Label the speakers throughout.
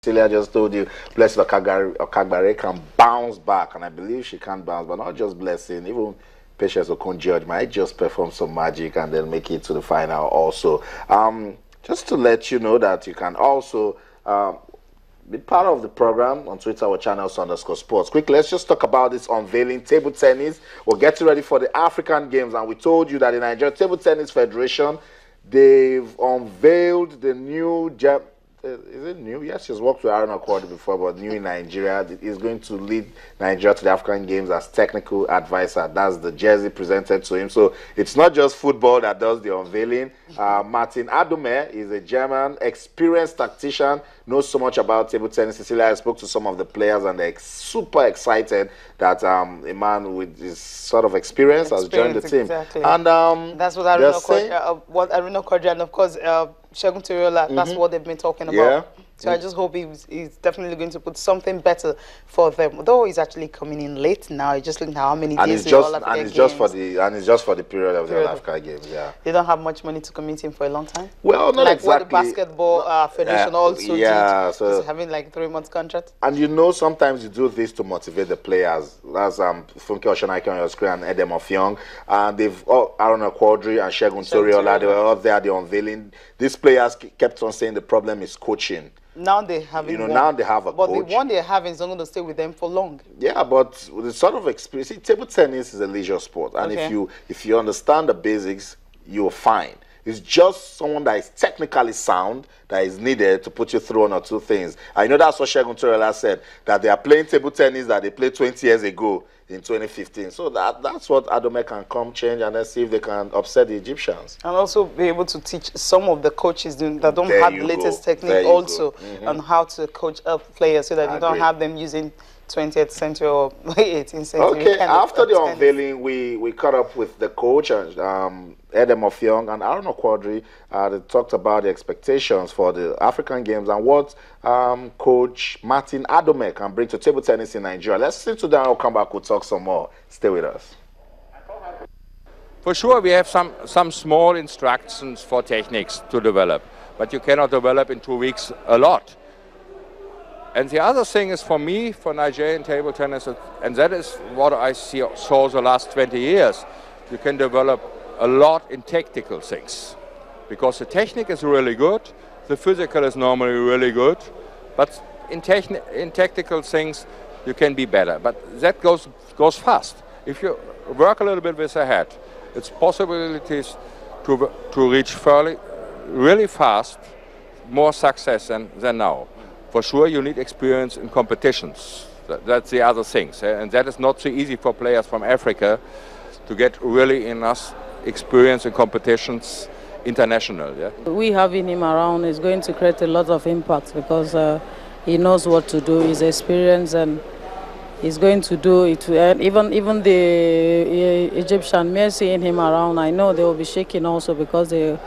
Speaker 1: Celia just told you, Blessing Okagbare can bounce back, and I believe she can bounce, but not just Blessing, even Patience Okon-George might just perform some magic and then make it to the final also. Just to let you know that you can also be part of the program on Twitter or channels_sports. Quickly, let's just talk about this unveiling table tennis. We're getting ready for the African Games, and we told you that the Nigeria Table Tennis Federation, they've unveiled the new is it new? Yes, she's worked with Aaron Akwadi before, but new in Nigeria. He's going to lead Nigeria to the African Games as technical advisor. That's the jersey presented to him. So it's not just football that does the unveiling. Martin Adomeit is a German, experienced tactician, knows so much about table tennis. Cecilia, I spoke to some of the players, and they're super excited that a man with this sort of experience has joined the team.
Speaker 2: Exactly.
Speaker 1: And
Speaker 2: that's what Aruna Kodri, and of course, Segun Toriola, that's what they've been talking about.
Speaker 1: Yeah.
Speaker 2: So I just hope he's definitely going to put something better for them. Though he's actually coming in late now, just looking at how many days
Speaker 1: it's just for the period of the Africa Games. Yeah.
Speaker 2: They don't have much money to commit him for a long time.
Speaker 1: Well, not
Speaker 2: like
Speaker 1: exactly.
Speaker 2: What the basketball federation also did.
Speaker 1: So
Speaker 2: he's having like 3-month contract.
Speaker 1: And you know, sometimes you do this to motivate the players. That's Funke Oshonaike on your screen and Adomeit Young, and they've Aaron Akwadi and Segun Toriola. They were all there. The unveiling. These players kept on saying the problem is coaching.
Speaker 2: Now they have
Speaker 1: now they have a
Speaker 2: coach.
Speaker 1: But
Speaker 2: the one they have is not going to stay with them for long.
Speaker 1: Yeah, but with the sort of experience, see, table tennis is a leisure sport, and if you understand the basics, you're fine. It's just someone that is technically sound that is needed to put you through one or two things. I know that's what Segun Toriola said, that they are playing table tennis that they played 20 years ago in 2015. So that's what Adomeit can come change, and let's see if they can upset the Egyptians.
Speaker 2: And also be able to teach some of the coaches that don't have the latest technique also on how to coach up players so that you don't have them using 20th century or 18th century.
Speaker 1: Okay, after the unveiling, we caught up with the coach, Adomeit Young and Aaron Akwadi. They talked about the expectations for the African Games and what coach Martin Adomeit can bring to table tennis in Nigeria. Let's listen to that. I'll come back. We'll talk some more. Stay with us.
Speaker 3: For sure, we have some small instructions for techniques to develop, but you cannot develop in 2 weeks a lot. And the other thing is, for me, for Nigerian table tennis, and that is what I saw the last 20 years, you can develop a lot in tactical things. Because the technique is really good, the physical is normally really good, but in tactical things, you can be better. But that goes fast. If you work a little bit with the head, it's possibilities to reach really fast, more success than now. For sure, you need experience in competitions. That's the other thing. And that is not so easy for players from Africa to get really enough experience in competitions international. Yeah?
Speaker 4: We having him around is going to create a lot of impact because he knows what to do, he's experienced, and he's going to do it. And even the Egyptian, me seeing him around, I know they will be shaking also because they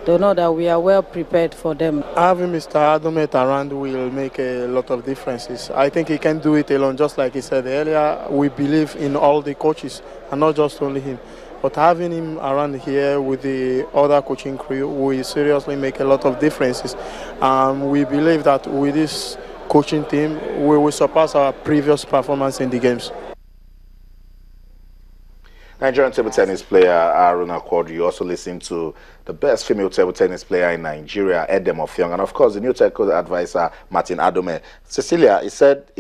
Speaker 4: know that we are well prepared for them.
Speaker 5: Having Mr. Adomeit around will make a lot of differences. I think he can do it alone, just like he said earlier. We believe in all the coaches and not just only him. But having him around here with the other coaching crew will seriously make a lot of differences. We believe that with this coaching team, we will surpass our previous performance in the games.
Speaker 1: Nigerian table tennis player Aaron Akwadi. You also listen to the best female table tennis player in Nigeria, Adomeit Young, and of course the new technical advisor Martin Adomeit. Cecilia, he said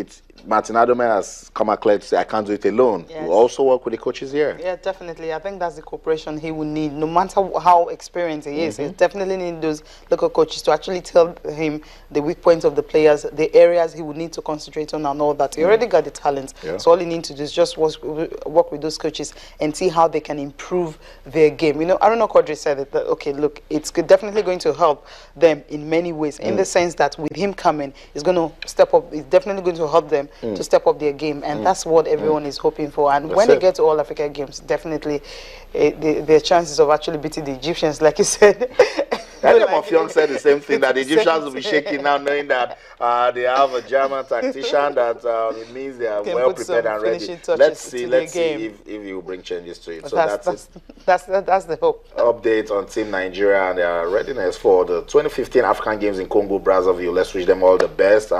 Speaker 1: Martin Adomeit has come out clear to say, I can't do it alone.
Speaker 2: Yes.
Speaker 1: You also work with the coaches here.
Speaker 2: Yeah, definitely. I think that's the cooperation he will need, no matter how experienced he is. He definitely need those local coaches to actually tell him the weak points of the players, the areas he would need to concentrate on and all that. He already got the talent. Yeah. So all he needs to do is just work with those coaches and see how they can improve their game. You know, Aaron Akwadi said that, okay, look, it's definitely going to help them in many ways, in the sense that with him coming, he's going to step up. It's definitely going to help them to step up their game, and that's what everyone is hoping for. And when they get to All Africa Games, definitely their chances of actually beating the Egyptians, like you said,
Speaker 1: Daniel Mofiong said the same thing, that the Egyptians will be shaking now, knowing that they have a German tactician, that it means they are well prepared and ready. Let's see if he will bring changes to it. So that's
Speaker 2: the hope.
Speaker 1: Update on Team Nigeria and their readiness for the 2015 African Games in Congo, Brazzaville. Let's wish them all the best.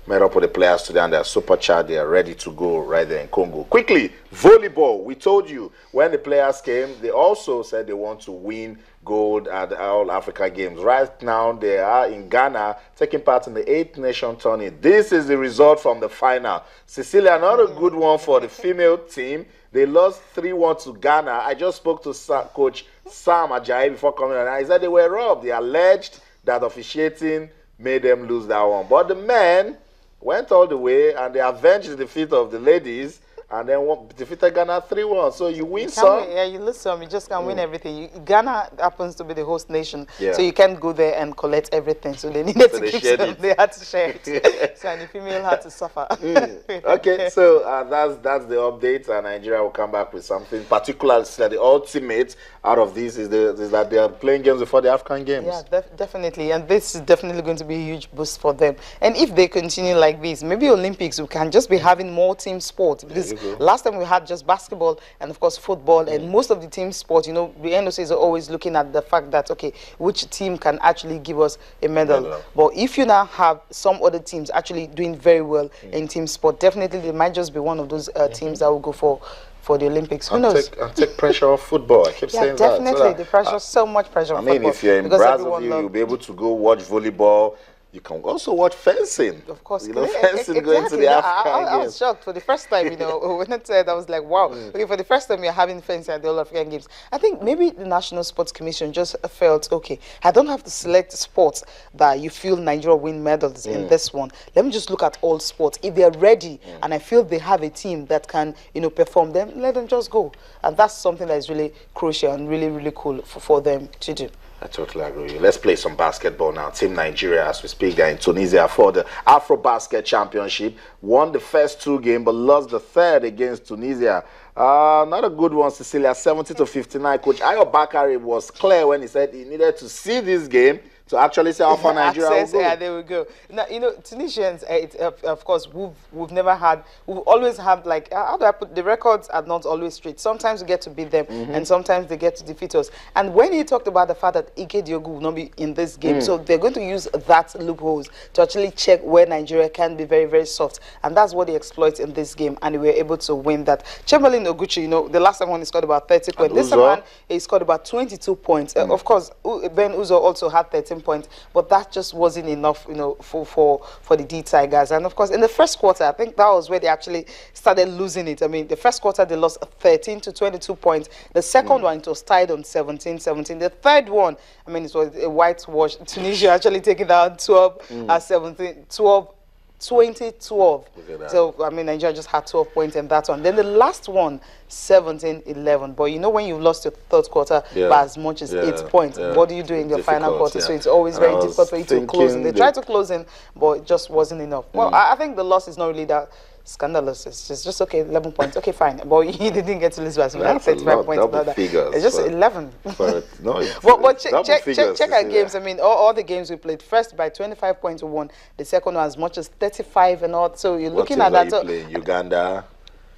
Speaker 1: Met up with the players today and they're supercharged. They are ready to go right there in Congo. Quickly, volleyball. We told you when the players came, they also said they want to win gold at the All Africa Games. Right now, they are in Ghana taking part in the 8th Nation Tourney. This is the result from the final. Cecilia, not a good one for the female team. They lost 3-1 to Ghana. I just spoke to Coach Sam Ajayi before coming on. He said they were robbed. They alleged that officiating made them lose that one. But the men went all the way and they avenged the defeat of the ladies and then defeated Ghana 3-1. So you win some.
Speaker 2: Yeah, you lose some. You just can't win everything. Ghana happens to be the host nation, so you can't go there and collect everything. So they needed to keep some. They had to share it. So and the female had to suffer.
Speaker 1: Okay, so that's the update. Nigeria will come back with something. Particularly, the ultimate out of this is that they are playing games before the African Games.
Speaker 2: Yeah, definitely. And this is definitely going to be a huge boost for them. And if they continue like this, maybe Olympics, we can just be having more team sports. Because last time we had just basketball and, of course, football. And most of the team sports, you know, the NOCs are always looking at the fact that, okay, which team can actually give us a medal. But if you now have some other teams actually doing very well in team sport, definitely they might just be one of those teams that will go for the Olympics. Who knows?
Speaker 1: And take pressure off football. I keep saying that.
Speaker 2: Definitely. The pressure, so much pressure on football.
Speaker 1: If you're in Brazil, you'll be able to go watch volleyball. You can also watch fencing.
Speaker 2: Of course.
Speaker 1: You know, fencing going to the African Games.
Speaker 2: I was shocked for the first time, you know, when I said, I was like, wow. Okay, for the first time you're having fencing at the All African Games. I think maybe the National Sports Commission just felt, okay, I don't have to select sports that you feel Nigeria win medals in this one. Let me just look at all sports. If they're ready and I feel they have a team that can, you know, perform them, let them just go. And that's something that is really crucial and really, really cool for them to do.
Speaker 1: I totally agree with you. Let's play some basketball now. Team Nigeria, as we speak, they're in Tunisia for the Afro-Basket Championship. Won the first 2 games, but lost the third against Tunisia. Not a good one, Cecilia, 70-59. Coach Ayo Bakari was clear when he said he needed to see this game to actually say how far Nigeria will go.
Speaker 2: Yeah, there we go. Now, you know, Tunisians, of course, we've always had, like, how do I put, the records are not always straight. Sometimes we get to beat them, and sometimes they get to defeat us. And when he talked about the fact that Ike Diogu will not be in this game, so they're going to use that loopholes to actually check where Nigeria can be very, very soft. And that's what they exploit in this game, and we were able to win that. Chamberlain Oguchi, you know, the last time when he scored about 30 points. This time he scored about 22 points. Of course, Ben Uzo also had 13 points, but that just wasn't enough, you know, for the D Tigers. And of course, in the first quarter, I think that was where they actually started losing it. I mean, the first quarter they lost 13-22 points. The second one, it was tied on 17-17. The third one, I mean, it was a whitewash. Tunisia actually taking down 2012. So, I mean, Nigeria just had 12 points in that one. Then the last one, 17-11. But you know, when you've lost your third quarter by as much as 8 points, what do you do in your final quarter? So it's always very difficult for you to close in. They tried to close in, but it just wasn't enough. Well, I think the loss is not really that scandalous. It's just okay, 11 points. Okay, fine. But he didn't get to lose by 35 points.
Speaker 1: Figures,
Speaker 2: it's just 11.
Speaker 1: No,
Speaker 2: but check our games. I mean, all the games we played, first by 25 points we won. The second one as much as 35 and all. So you're looking at that.
Speaker 1: Uganda.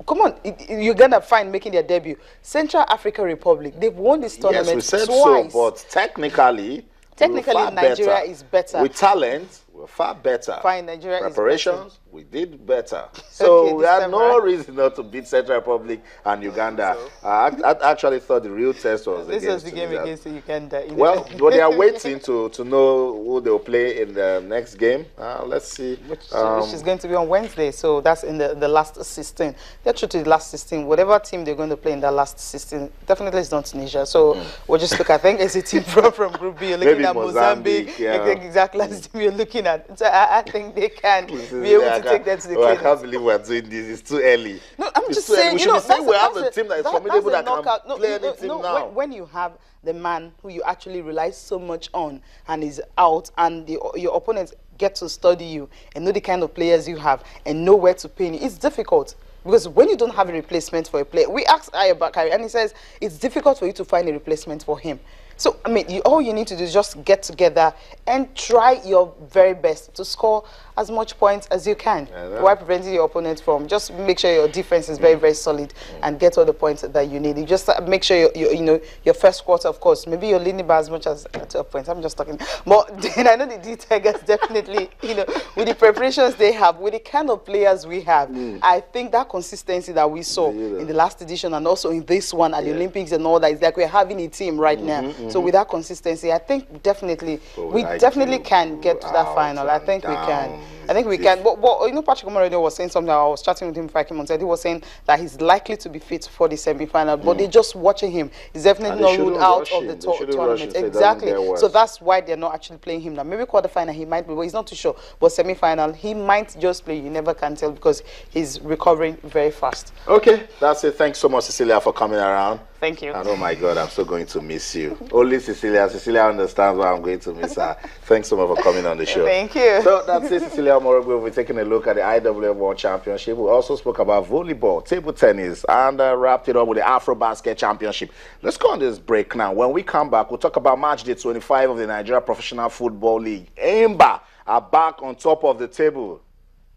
Speaker 2: Come on, Uganda fine making their debut. Central African Republic, they've won this tournament
Speaker 1: yes, we said
Speaker 2: twice.
Speaker 1: So, but technically
Speaker 2: Nigeria is better.
Speaker 1: With talent, we're far better.
Speaker 2: Fine, Nigeria
Speaker 1: Preparations,
Speaker 2: is better.
Speaker 1: We did better. So
Speaker 2: okay,
Speaker 1: we had no reason not to beat Central Republic and Uganda. I actually thought the real test was
Speaker 2: this was the game against Uganda.
Speaker 1: Well, but they are waiting to know who they'll play in the next game. Let's see.
Speaker 2: Which is going to be on Wednesday. So that's in the last 16. They're true to the last 16. Whatever team they're going to play in that last 16, definitely it's not Tunisia. So we'll just look. I think it's a team from Group B. You're looking
Speaker 1: maybe
Speaker 2: at Mozambique.
Speaker 1: Yeah.
Speaker 2: I think exactly that's the team you're looking at. So I think they can be able to take that to the
Speaker 1: I can't believe we're doing this. It's too early.
Speaker 2: No, I'm just saying.
Speaker 1: We should be saying we have a team that is formidable that can play any team now.
Speaker 2: When you have the man who you actually rely so much on and is out, and your opponents get to study you and know the kind of players you have and know where to pin you, it's difficult. Because when you don't have a replacement for a player, we asked Ayo Bakari and he says it's difficult for you to find a replacement for him. So, I mean, all you need to do is just get together and try your very best to score as much points as you can while preventing your opponent from. Just make sure your defense is very, very solid and get all the points that you need. You just make sure you know your first quarter, of course. Maybe you're leading by as much as 12 points. I'm just talking. But then I know the D-Tigers definitely, you know, with the preparations they have, with the kind of players we have, I think that consistency that we saw in the last edition and also in this one at the Olympics and all that, it's like we're having a team right now. So with that consistency, I think definitely we definitely can get to that final. I think we can. I think we can. But you know, Patrick Omoredo was saying something. I was chatting with him before I came on set. He was saying that he's likely to be fit for the semi-final, but they're just watching him. He's definitely not ruled out of the tournament. Exactly. So that's why they're not actually playing him now. Maybe quarterfinal he might be, but he's not too sure. But semi-final he might just play. You never can tell because he's recovering very fast.
Speaker 1: Okay, that's it. Thanks so much, Cecilia, for coming around.
Speaker 2: Thank you.
Speaker 1: And oh my God, I'm so going to miss you. Only Cecilia. Cecilia understands why I'm going to miss her. Thanks so much for coming on the show.
Speaker 2: Thank you.
Speaker 1: So that's it, Cecilia Omorogbe. We'll be taking a look at the IWF World Championship. We also spoke about volleyball, table tennis, and wrapped it up with the Afro Basket Championship. Let's go on this break now. When we come back, we'll talk about match day 25 of the Nigeria Professional Football League. Aimba are back on top of the table.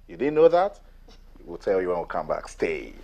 Speaker 1: You didn't know that? We'll tell you when we come back. Stay.